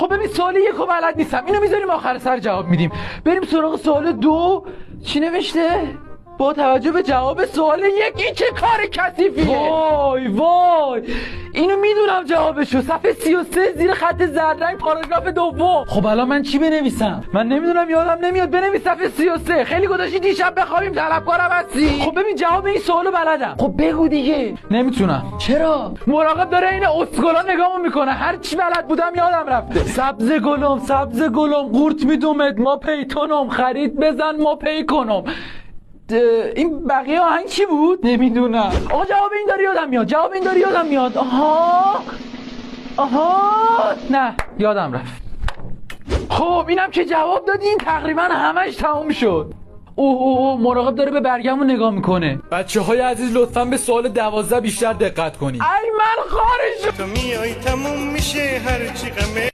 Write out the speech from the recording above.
خب ببین سوال یک رو بلد نیستم، اینو میذاریم آخر سر جواب میدیم. بریم سراغ سوال دو. چی نوشته؟ با توجه به جواب سوال یک این چه کار کثیفیه؟ وای وای اینو میدونم جوابشو، صفحه 33 زیر خط زرد رنگ پاراگراف دوم. خب الان من چی بنویسم؟ من نمیدونم، یادم نمیاد. بنویس صفحه 33. خیلی گذاشتی دیشب بخوابیم، طلبکارم هستی. خب ببین جواب این سوالو بلدم. خب بگو دیگه. نمیتونم. چرا؟ مراقب داره این اسکولا نگامو میکنه، هر چی بلد بودم یادم رفته. سبز گلم قورت میدومت ما پیتونم، خرید بزن ما پی کنم. این بقیه آهنگ چی بود؟ نمیدونم. آقا جواب این داری یادم میاد. آها نه یادم رفت. خب اینم که جواب دادین تقریبا همش تموم شد. اوه مراقب داره به برگمون نگاه میکنه. بچه‌های عزیز لطفاً به سوال 12 بیشتر دقت کنید. ای من خارج. تو میای تموم میشه هر چی غمه